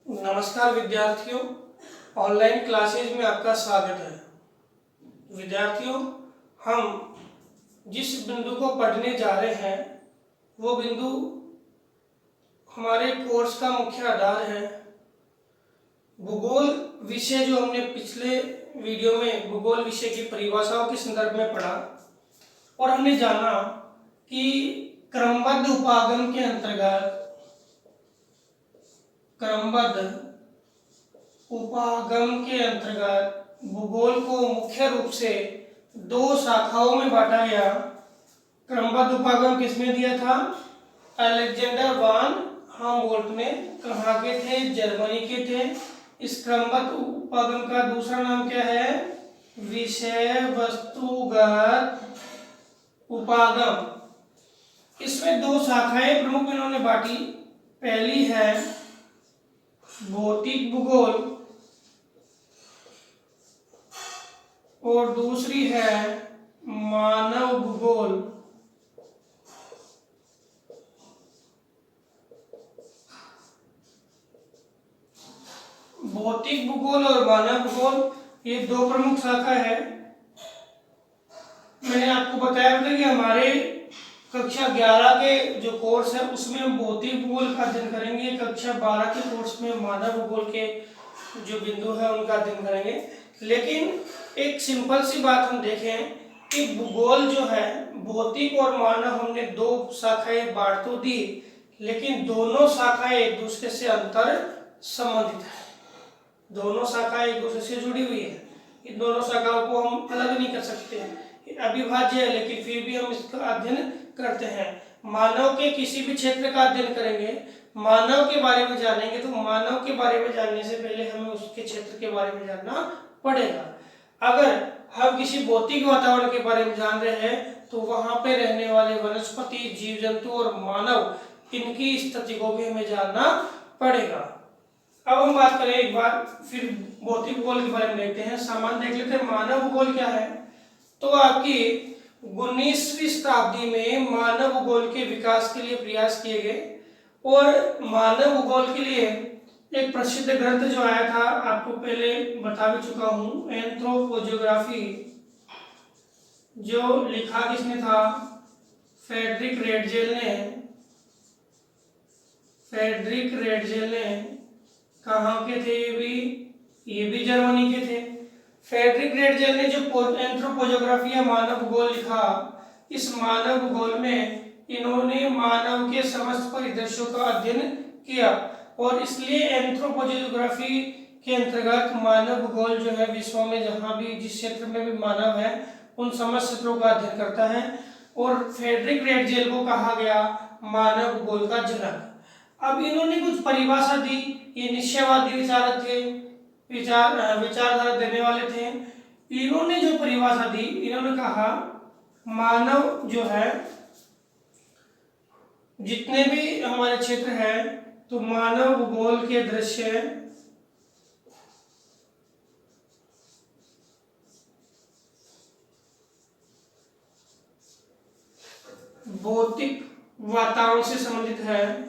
नमस्कार विद्यार्थियों, online classes में आपका स्वागत है। विद्यार्थियों, हम जिस बिंदु को पढ़ने जा रहे हैं वो बिंदु हमारे कोर्स का मुख्य आधार है। भूगोल विषय जो हमने पिछले वीडियो में भूगोल विषय की परिभाषाओं के संदर्भ में पढ़ा और हमने जाना कि क्रमबद्ध उपागम के अंतर्गत भूगोल को मुख्य रूप से दो शाखाओं में बांटा गया। क्रमबद्ध उपागम किसने दिया था? अलेक्जेंडर वान हमबोल्ट ने। कहाँ के थे? जर्मनी के थे। इस क्रमबद्ध उपागम का दूसरा नाम क्या है? विषय वस्तुगत उपागम। इसमें दो शाखाएं प्रमुख इन्होंने बांटी। पहली है भौतिक भूगोल और दूसरी है मानव भूगोल। भौतिक भूगोल और मानव भूगोल ये दो प्रमुख शाखा है। मैंने आपको बताया था कि हमारे कक्षा 11 के जो कोर्स है उसमें हम भौतिक भूगोल का अध्ययन करेंगे। कक्षा 12 के कोर्स में मानव भूगोल के जो बिंदु है उनका अध्ययन करेंगे। लेकिन एक सिंपल सी बात हम देखें कि भूगोल जो है भौतिक और मानव हमने दो शाखाएं बांट तो दी, लेकिन दोनों शाखाएं एक दूसरे से अंतर संबंधित है। दोनों शाखाएं एक दूसरे से जुड़ी हुई है। इन दोनों शाखाओं को हम अलग नहीं कर सकते हैं, अविभाज्य है, लेकिन फिर भी हम इसका अध्ययन करते हैं। मानव के किसी भी क्षेत्र का अध्ययन करेंगे, मानव के बारे में जानेंगे, तो मानव के बारे में जानने से पहले हमें उसके क्षेत्र के बारे में जानना पड़ेगा। अगर हम किसी भौतिक वातावरण के बारे में जान रहे हैं तो वहां पे रहने वाले वनस्पति, जीव जंतु और मानव इनकी स्थिति को भी हमें जानना पड़ेगा। अब हम बात करें एक बार फिर भौतिक भूगोल के बारे में देखते हैं। सामान्य देख लेते हैं मानव भूगोल क्या है। तो आपकी 19वीं शताब्दी में मानव भूगोल के विकास के लिए प्रयास किए गए और मानव भूगोल के लिए एक प्रसिद्ध ग्रंथ जो आया था, आपको पहले बता भी चुका हूं, एंथ्रोपोजियोग्राफी, जो लिखा किसने था? फ्रेडरिक रेडजेल ने। कहाँ के थे ये भी जर्मनी के थे। फ्रेडरिक रेडजेल ने जो एंथ्रोपोजियोग्राफी या मानव भूगोल लिखा, इस मानव भूगोल में इन्होंने मानव के समस्त परिदृश्यों का अध्ययन किया और इसलिए एंथ्रोपोजियोग्राफी के अंतर्गत मानव भूगोल जो है विश्व में जहां भी जिस क्षेत्र में भी मानव है उन समस्त क्षेत्रों का अध्ययन करता है। और फ्रेडरिक रेडजेल को कहा गया मानव भूगोल का जनक। अब इन्होंने कुछ परिभाषा दी। ये निश्चयवादी विचारक थे, विचारधारा देने वाले थे। इन्होंने जो परिभाषा दी, इन्होंने कहा मानव जो है जितने भी हमारे क्षेत्र हैं तो मानव भूगोल के दृश्य भौतिक वातावरण से संबंधित है।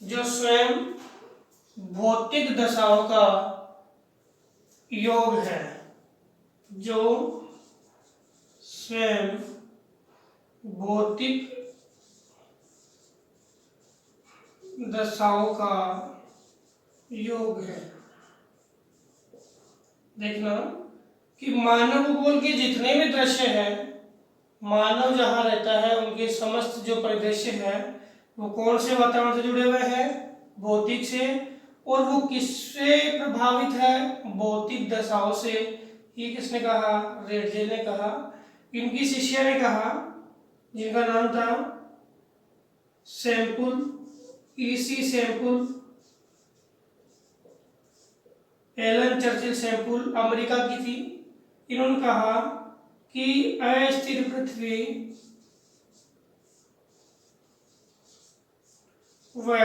जो स्वयं भौतिक दशाओं का योग है, जो स्वयं भौतिक दशाओं का योग है। देखना कि मानव भूगोल के जितने भी दृश्य हैं, मानव जहां रहता है उनके समस्त जो परिदृश्य है वो कौन से वातावरण से जुड़े हुए हैं? भौतिक से। और वो किससे प्रभावित है? भौतिक दशाओं से। ये किसने कहा? रेडजेल ने कहा। इनकी शिष्या ने कहा, जिनका नाम था EC Semple, Ellen Churchill Semple, America की थी। इन्होंने कहा कि अस्थिर पृथ्वी व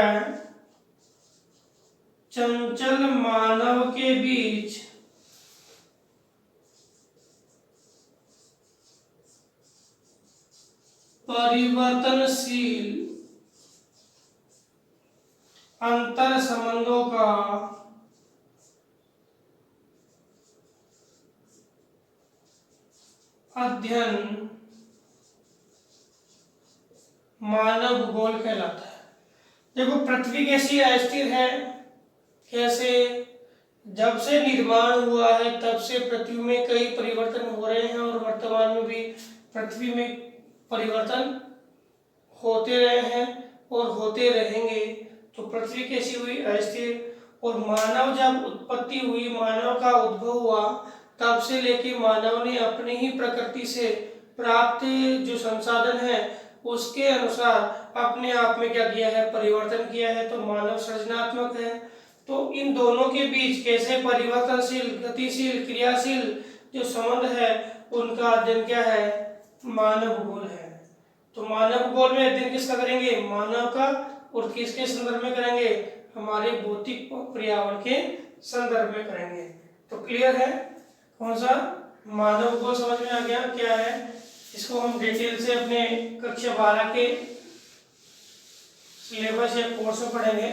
चंचल मानव के बीच परिवर्तनशील अंतर संबंधों का अध्ययन मानव भूगोल कहलाता है। देखो पृथ्वी कैसी अस्थिर है, कैसे जब से निर्माण हुआ है तब से पृथ्वी में कई परिवर्तन हो रहे हैं और वर्तमान में भी पृथ्वी में परिवर्तन होते रहे हैं और होते रहेंगे। तो पृथ्वी कैसी हुई, अस्थिर। और मानव जब उत्पत्ति हुई, मानव का उद्भव हुआ, तब से लेके मानव ने अपनी ही प्रकृति से प्राप्त जो संसाधन है उसके अनुसार अपने आप में क्या किया है, परिवर्तन किया है। तो मानव सृजनात्मक है। तो इन दोनों के बीच कैसे परिवर्तनशील, गतिशील, क्रियाशील जो संबंध है उनका अध्ययन क्या है, मानव भूगोल है। तो मानव भूगोल में अध्ययन किसका करेंगे, मानव का। और किसके संदर्भ में करेंगे, हमारे भौतिक पर्यावरण के संदर्भ में करेंगे। तो क्लियर है कौन सा, मानव भूगोल समझ में आ गया क्या है। इसको हम डिटेल से अपने कक्षा 12 के सिलेबस या कोर्स में पढ़ेंगे।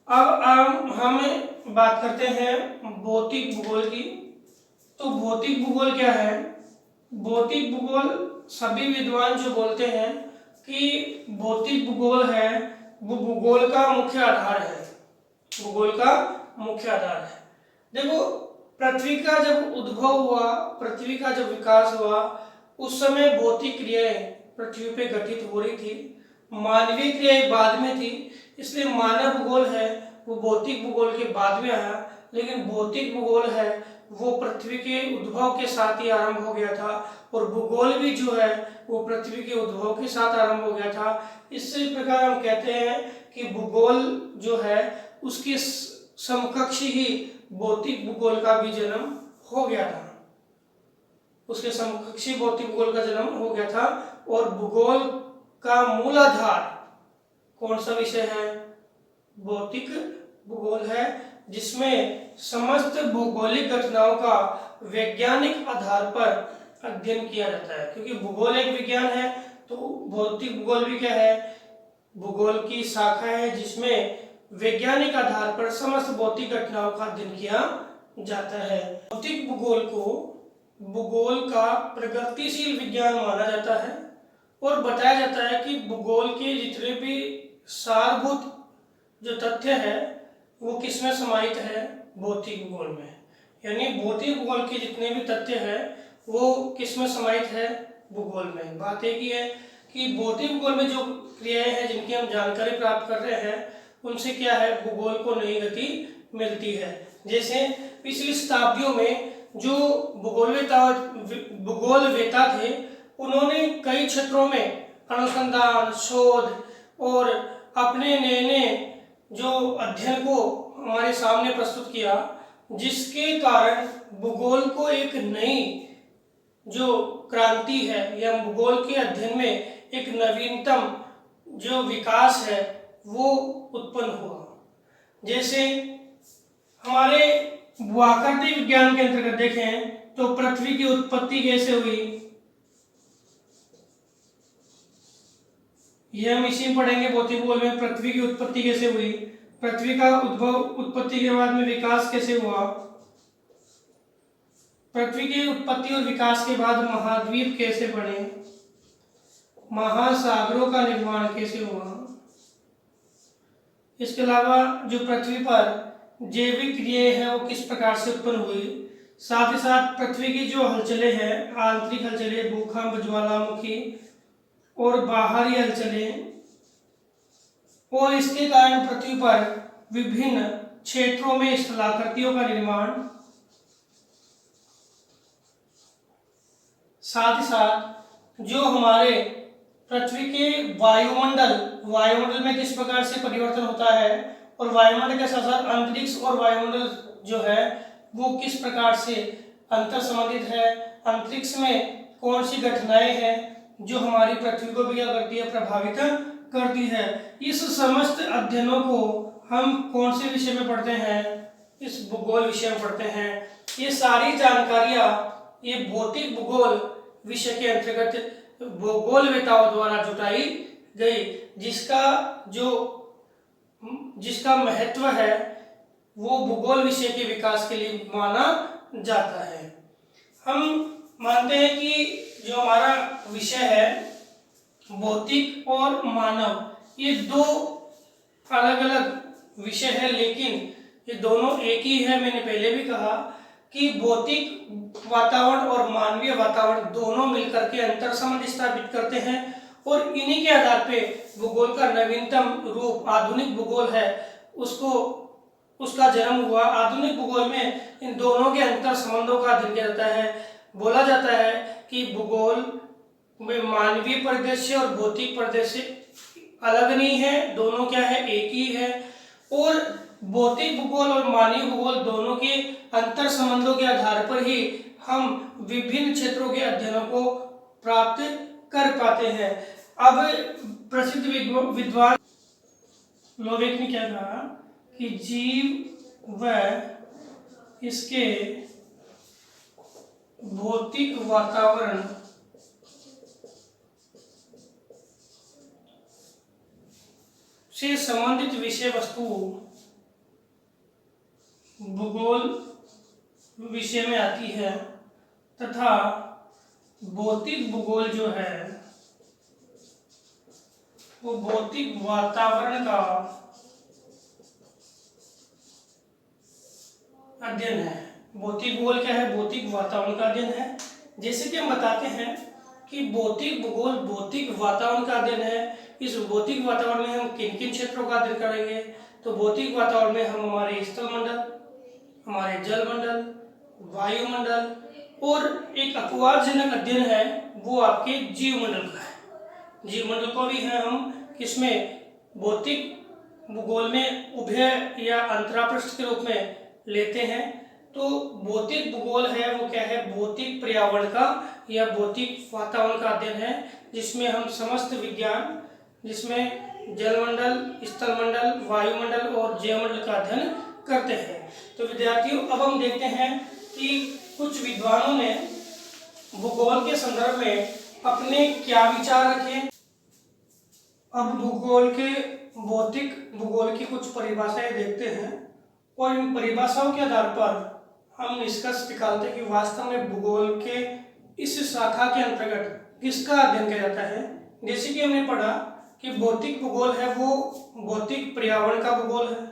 अब हम बात करते हैं भौतिक भूगोल की। तो भौतिक भूगोल क्या है, भौतिक भूगोल सभी विद्वान जो बोलते हैं कि भौतिक भूगोल है वो भूगोल का मुख्य आधार है, भूगोल का मुख्य आधार है। देखो पृथ्वी का जब उद्भव हुआ, पृथ्वी का जब विकास हुआ, उस समय भौतिक क्रियाएं पृथ्वी पे घटित हो रही थी, मानवीय क्रियाएं बाद में थी। इसलिए मानव भूगोल है वो भौतिक भूगोल के बाद में आया। लेकिन भौतिक भूगोल है वो पृथ्वी के उद्भव के साथ ही आरंभ हो गया था, और भूगोल भी जो है वो पृथ्वी के उद्भव के साथ आरंभ हो गया था। इसी प्रकार हम कहते हैं कि भूगोल जो है उसके समकक्ष ही भौतिक भूगोल का भी जन्म हो गया था, उसके समकक्षी भौतिक भूगोल का जन्म हो गया था। और भूगोल का मूल आधार कौन सा विषय है, भौतिक भूगोल है, जिसमें समस्त भौगोलिक घटनाओं का वैज्ञानिक आधार पर अध्ययन किया जाता है। क्योंकि भूगोल एक विज्ञान है तो भौतिक भूगोल भी क्या है, भूगोल की शाखा है जिसमें वैज्ञानिक आधार पर समस्त भौतिक घटनाओं का अध्ययन किया जाता है। भौतिक भूगोल को भूगोल का प्रगतिशील विज्ञान माना जाता है और बताया जाता है कि भूगोल के जितने भी सारभूत जो तथ्य है वो किसमें समाहित है, भौतिक भूगोल में। यानी भौतिक भूगोल के जितने भी तथ्य है वो किसमें समाहित है, भूगोल में। बात एक ही है कि भौतिक भूगोल में जो क्रियाएं हैं जिनकी हम जानकारी प्राप्त कर रहे हैं उनसे क्या है, भूगोल को नई गति मिलती है। जैसे पिछली शताब्दियों में जो भूगोलवेता थे उन्होंने कई क्षेत्रों में अनुसंधान, शोध और अपने नए नए जो अध्ययन को हमारे सामने प्रस्तुत किया, जिसके कारण भूगोल को एक नई जो क्रांति है या भूगोल के अध्ययन में एक नवीनतम जो विकास है वो उत्पन्न हुआ। जैसे हमारे भूआकृति विज्ञान के अंतर्गत देखें तो पृथ्वी की उत्पत्ति कैसे हुई, ये हम इसी में पढ़ेंगे भौतिक भूगोल में। पृथ्वी की उत्पत्ति कैसे हुई, पृथ्वी का उद्भव, उत्पत्ति के बाद में विकास कैसे हुआ, पृथ्वी की उत्पत्ति और विकास के बाद महाद्वीप कैसे बने, महासागरों का निर्माण कैसे हुआ। इसके अलावा जो पृथ्वी पर जैविक क्रियाएं हैं वो किस प्रकार से उत्पन्न हुई, साथ ही साथ पृथ्वी की जो हलचलें हैं, आंतरिक हलचलें, भूकंप, ज्वालामुखी और बाहरी हलचलें, और इसके कारण पृथ्वी पर विभिन्न क्षेत्रों में स्थलाकृतियों का निर्माण, साथ ही साथ जो हमारे पृथ्वी के वायुमंडल में किस प्रकार से परिवर्तन होता है, और वायुमंडल के साथ साथ अंतरिक्ष और वायुमंडल जो है वो किस प्रकार से अंतर संबंधित है, अंतरिक्ष में कौन सी घटनाएं हैं जो हमारी पृथ्वी को भी क्या करती है, प्रभावित करती है। इस समस्त अध्ययनों को हम कौन से विषय में पढ़ते हैं, इस भूगोल विषय में पढ़ते हैं। ये सारी जानकारियां ये भौतिक भूगोल विषय के अंतर्गत भूगोलवेताओं द्वारा जुटाई गई, जिसका महत्व है वो भूगोल विषय के विकास के लिए माना जाता है। हम मानते हैं कि जो हमारा विषय है भौतिक और मानव, ये दो अलग अलग विषय है, लेकिन ये दोनों एक ही है। मैंने पहले भी कहा कि भौतिक वातावरण और मानवीय वातावरण दोनों मिलकर के अंतर संबंध स्थापित करते हैं, और इन्हीं के आधार पे भूगोल का नवीनतम रूप आधुनिक भूगोल है, उसका जन्म हुआ। आधुनिक भूगोल में इन दोनों के अंतर संबंधों का अध्ययन किया जाता है। बोला जाता है कि भूगोल में मानवीय परिदृश्य और भौतिक परिदृश्य अलग नहीं है, दोनों क्या है, एक ही है। और भौतिक भूगोल और मानवीय भूगोल दोनों के अंतर संबंधों के आधार पर ही हम विभिन्न क्षेत्रों के अध्ययनों को प्राप्त कर पाते हैं। अब प्रसिद्ध विद्वान लोवेक ने क्या कहा कि जीव व इसके भौतिक वातावरण से संबंधित विषय वस्तु भूगोल विषय में आती है, तथा भौतिक भूगोल जो है वो भौतिक वातावरण का अध्ययन है। भौतिक भूगोल क्या है, भौतिक वातावरण का अध्ययन है। जैसे कि हम बताते हैं कि भौतिक भूगोल भौतिक वातावरण का अध्ययन है। इस भौतिक वातावरण में हम किन किन क्षेत्रों का अध्ययन करेंगे, तो भौतिक वातावरण में हम हमारे स्थल मंडल, हमारे जल मंडल, वायुमंडल, और एक अपवादजनक अध्ययन है वो आपके जीव मंडल का है। जीव मंडल को भी है हम किसमें, भौतिक भूगोल में उभय या अंतरापृष्ठ के रूप में लेते हैं। तो भौतिक भूगोल है वो क्या है, भौतिक पर्यावरण का या भौतिक वातावरण का अध्ययन है, जिसमें हम समस्त विज्ञान, जिसमें जलमंडल, स्थल मंडल, वायुमंडल और जैवमंडल का अध्ययन करते हैं। तो विद्यार्थियों, अब हम देखते हैं कि कुछ विद्वानों ने भूगोल के संदर्भ में अपने क्या विचार रखे। अब भूगोल के भौतिक भूगोल की कुछ परिभाषाएं देखते हैं, और इन परिभाषाओं के आधार पर हम निष्कर्ष निकालते हैं कि वास्तव में भूगोल के इस शाखा के अंतर्गत किसका अध्ययन किया जाता है। जैसे कि हमने पढ़ा कि भौतिक भूगोल है वो भौतिक पर्यावरण का भूगोल है,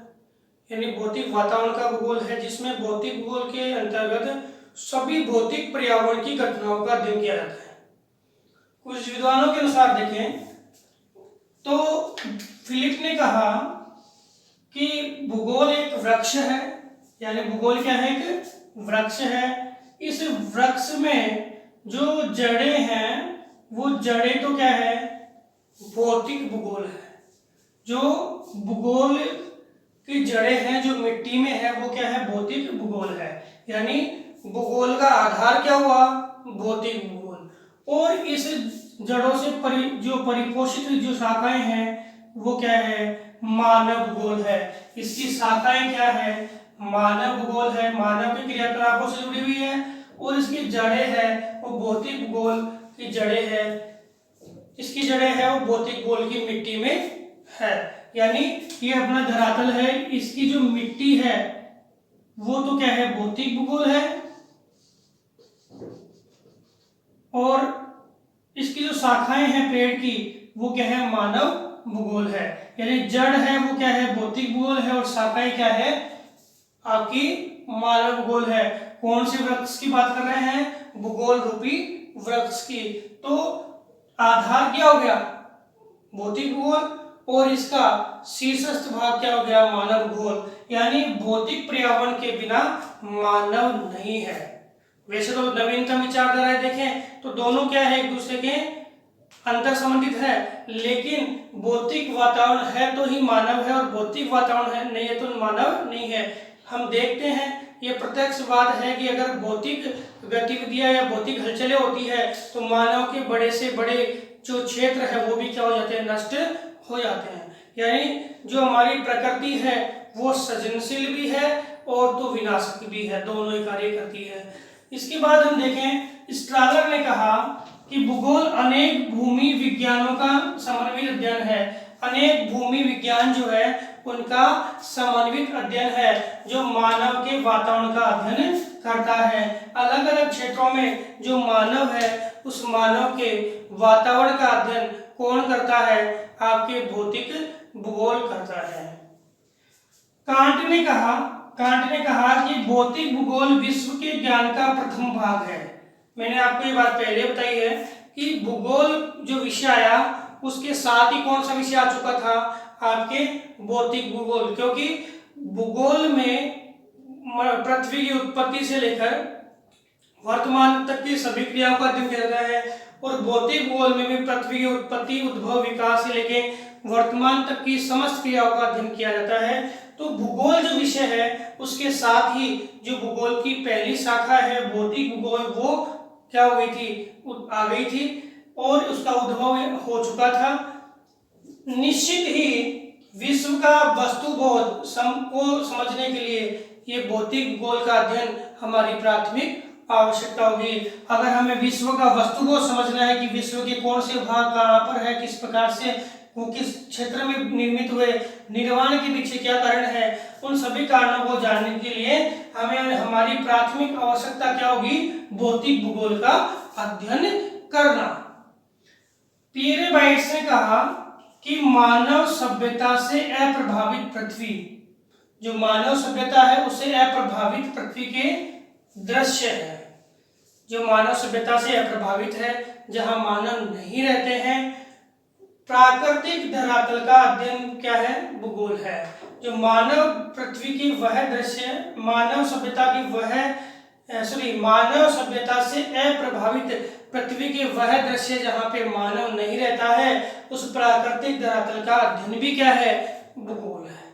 यानी भौतिक वातावरण का भूगोल है, जिसमें भौतिक भूगोल के अंतर्गत सभी भौतिक पर्यावरण की घटनाओं का अध्ययन किया जाता है। कुछ विद्वानों के अनुसार देखें तो फिलिप ने कहा कि भूगोल एक वृक्ष है, यानी भूगोल क्या है, एक वृक्ष है। इस वृक्ष में जो जड़ें हैं वो जड़ें तो क्या है, भौतिक भूगोल है। जो भूगोल की जड़ें हैं जो मिट्टी में है वो क्या है, भौतिक भूगोल है। यानी भूगोल का आधार क्या हुआ, भौतिक भूगोल। और इस जड़ों से जो परिपोषित जो शाखाएं हैं वो क्या है, मानव भूगोल है। इसकी शाखाएं क्या है, मानव भूगोल है, मानव के क्रियाकलापों से जुड़ी हुई है। और इसकी जड़ें है वो भौतिक भूगोल की जड़ें है, इसकी जड़ें है वो भौतिक भूगोल की मिट्टी में है। यानी ये अपना धरातल है, इसकी जो मिट्टी है वो तो क्या है, भौतिक भूगोल है, और इसकी जो शाखाएं हैं पेड़ की वो क्या है, मानव भूगोल है। यानी जड़ है वो क्या है, भौतिक भूगोल है, और शाखाएं क्या है, आपकी मानव भूगोल है। कौन से वृक्ष की बात कर रहे हैं, भूगोल रूपी वृक्ष की। तो आधार क्या हो गया, भौतिक भूगोल, और इसका शीर्षस्थ भाग क्या हो गया, मानव भूगोल। यानी भौतिक पर्यावरण के बिना मानव नहीं है। वैसे तो नवीनतम विचारधाराएं देखें तो दोनों क्या है, एक दूसरे के अंतर संबंधित है, लेकिन भौतिक वातावरण है तो ही मानव है, और भौतिक वातावरण है नहीं है तो मानव नहीं है। हम देखते हैं ये प्रत्यक्ष बात है कि अगर भौतिक गतिविधियां या भौतिक हलचलें होती है तो मानव के बड़े से बड़े जो क्षेत्र है वो भी क्या हो जाते हैं, नष्ट हो जाते हैं। यानी जो हमारी प्रकृति है वो सृजनशील भी है और तो विनाशक भी है, दोनों ही कार्य करती है। इसके बाद हम देखें, स्ट्रालर ने कहा कि भूगोल अनेक भूमि विज्ञानों का समन्वित अध्ययन है। अनेक भूमि विज्ञान जो है उनका समन्वित अध्ययन है, जो मानव के वातावरण का अध्ययन करता है। अलग अलग क्षेत्रों में जो मानव है उस मानव के वातावरण का अध्ययन कौन करता है? आपके भौतिक भूगोल करता है। कांट ने कहा कि भौतिक भूगोल विश्व के ज्ञान का प्रथम भाग है। मैंने आपको ये बात पहले बताई है कि भूगोल जो विषय आया उसके साथ ही कौन सा विषय आ चुका था? आपके भौतिक भूगोल, क्योंकि भूगोल में पृथ्वी की उत्पत्ति से लेकर वर्तमान तक की सभी क्रियाओं का अध्ययन किया जाता है, और भौतिक भूगोल में भी पृथ्वी की उत्पत्ति, उद्भव, विकास से लेकर वर्तमान तक की समस्त क्रियाओं का अध्ययन किया जाता है। तो भूगोल जो विषय है उसके साथ ही जो भूगोल की पहली शाखा है भौतिक भूगोल, वो क्या हो गई थी? आ गई थी, और उसका उद्भव हो चुका था। निश्चित ही विश्व का वस्तुबोध को समझने के लिए ये भौतिक भूगोल का अध्ययन हमारी प्राथमिक आवश्यकता होगी। अगर हमें विश्व का वस्तुबोध समझना है कि विश्व के कौन से भाग कहाँ पर है, किस प्रकार से वो किस क्षेत्र में निर्मित हुए, निर्माण के पीछे क्या कारण है, उन सभी कारणों को जानने के लिए हमें हमारी प्राथमिक आवश्यकता क्या होगी? भौतिक भूगोल का अध्ययन करना। पियरे बाइट्स ने कहा कि मानव सभ्यता से अप्रभावित पृथ्वी, जो मानव सभ्यता है उससे अप्रभावित पृथ्वी के दृश्य है। जो मानव सभ्यता से अप्रभावित है, जहां मानव नहीं रहते हैं, प्राकृतिक धरातल का अध्ययन क्या है? भूगोल है। जो मानव पृथ्वी की वह दृश्य, मानव सभ्यता की मानव सभ्यता से अप्रभावित पृथ्वी के वह दृश्य जहाँ पे मानव नहीं रहता है, उस प्राकृतिक धरातल का अध्ययन भी क्या है? भूगोल है।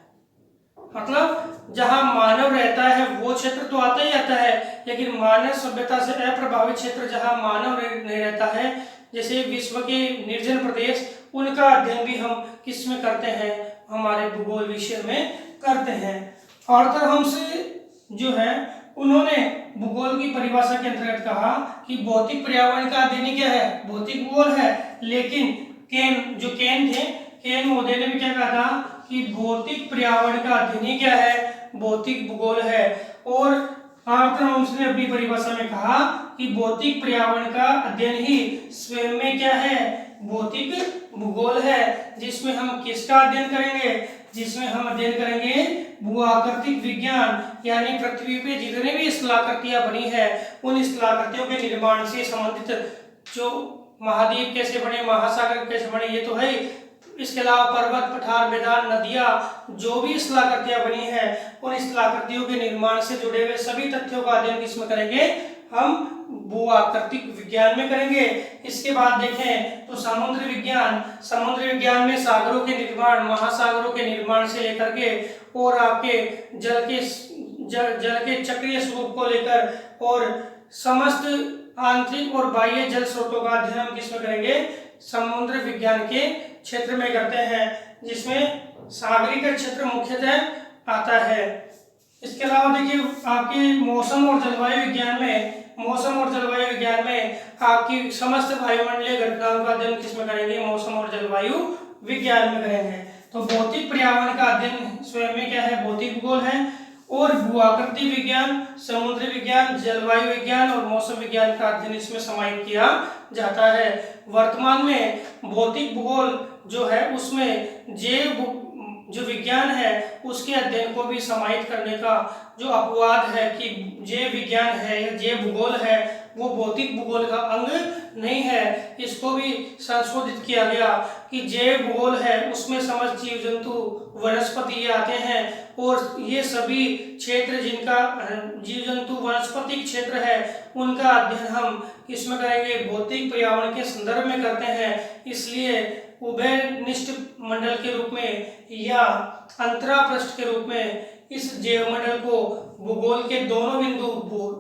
मतलब जहाँ मानव रहता है वो क्षेत्र तो आता ही आता है, लेकिन मानव सभ्यता से अप्रभावित क्षेत्र जहाँ मानव नहीं रहता है, जैसे विश्व के निर्जन प्रदेश, उनका अध्ययन भी हम किस में करते हैं? हमारे भूगोल विषय में करते हैं। आर्थर हमसे जो है उन्होंने भूगोल की परिभाषा के अंतर्गत कहा कि भौतिक पर्यावरण का अध्ययन क्या है? भौतिक भूगोल है। लेकिन केन महोदय ने भी क्या कहा था कि भौतिक पर्यावरण का अध्ययन क्या है? भौतिक भूगोल है। और आर्थर होम्स ने अपनी परिभाषा में कहा कि भौतिक पर्यावरण का अध्ययन ही स्वयं में क्या है? भौतिक भूगोल है, जिसमें हम किसका अध्ययन करेंगे? जिसमें हम अध्ययन करेंगे भूआकृतिक विज्ञान, यानी पृथ्वी पे जितने भी स्थलाकृतियां बनी है उन स्थलाकृतियों के निर्माण से संबंधित, जो महाद्वीप कैसे बने, महासागर कैसे बने, ये तो है। इसके अलावा पर्वत, पठार, मैदान, नदियां, जो भी स्थलाकृतियां बनी है उन स्थलाकृतियों के निर्माण से जुड़े हुए सभी तथ्यों का अध्ययन किसमें करेंगे? हम भूआकृतिक विज्ञान में करेंगे। इसके बाद देखें तो समुद्र विज्ञान में सागरों के निर्माण, महासागरों के निर्माण से लेकर के और आपके जल के चक्रीय स्वरूप को लेकर और समस्त आंतरिक और बाह्य जल स्रोतों का अध्ययन हम किसमें करेंगे? समुद्र विज्ञान के क्षेत्र में करते हैं, जिसमें सागरीय क्षेत्र मुख्यतः आता है। इसके अलावा देखिए आपके मौसम और जलवायु विज्ञान में आपकी समस्त वायुमंडलीय घटनाओं का अध्ययन किसमें करेंगे? मौसम और जलवायु विज्ञान में करेंगे। तो भौतिक पर्यावरण का अध्ययन स्वयं में क्या है? भौतिक भूगोल है। और भूआकृति विज्ञान, समुद्र विज्ञान, जलवायु विज्ञान और मौसम विज्ञान का अध्ययन इसमें समाहित किया जाता है। वर्तमान में भौतिक भूगोल जो है उसमें जो विज्ञान है उसके अध्ययन को भी समाहित करने का जो अपवाद है कि जैव विज्ञान है या जैव भूगोल है वो भौतिक भूगोल का अंग नहीं है, इसको भी संशोधित किया गया कि जैव भूगोल है उसमें समस्त जीव जंतु वनस्पति आते हैं, और ये सभी क्षेत्र जिनका जीव जंतु वनस्पति क्षेत्र है उनका अध्ययन हम इसमें करेंगे? भौतिक पर्यावरण के संदर्भ में करते हैं। इसलिए उभयनिष्ठ मंडल के रूप में या अंतरापृष्ठ के रूप में इस जैव मंडल को भूगोल के दोनों बिंदु,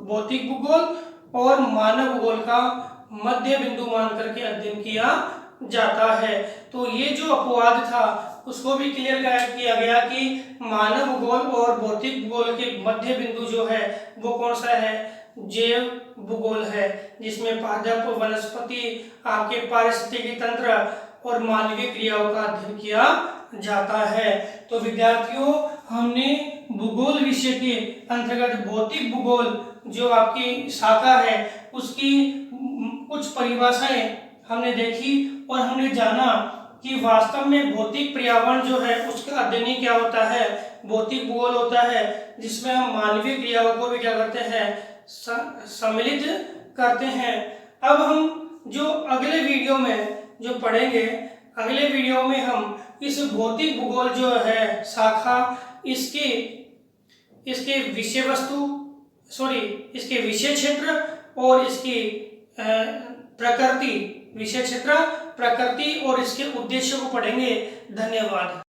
भौतिक भूगोल और मानव भूगोल का मध्य बिंदु मान करके अध्ययन किया जाता है। तो ये जो अपवाद था उसको भी क्लियर किया गया कि मानव भूगोल और भौतिक भूगोल के मध्य बिंदु जो है वो कौन सा है? जैव भूगोल है, जिसमें पादप, वनस्पति, आपके पारिस्थितिकी तंत्र और मानवीय क्रियाओं का अध्ययन किया जाता है। तो विद्यार्थियों, हमने भूगोल विषय के अंतर्गत भौतिक भूगोल जो आपकी शाखा है उसकी कुछ परिभाषाएं हमने देखी और हमने जाना कि वास्तव में भौतिक पर्यावरण जो है उसका अध्ययन ही क्या होता है, भौतिक भूगोल होता है, जिसमें हम मानवीय क्रियाओं को भी क्या करते हैं, सम्मिलित करते हैं। अब हम जो अगले वीडियो में जो पढ़ेंगे, अगले वीडियो में हम इस भौतिक भूगोल जो है शाखा, इसके विषय वस्तु इसके विषय क्षेत्र और इसकी प्रकृति, विषय क्षेत्र, प्रकृति और इसके उद्देश्य को पढ़ेंगे। धन्यवाद।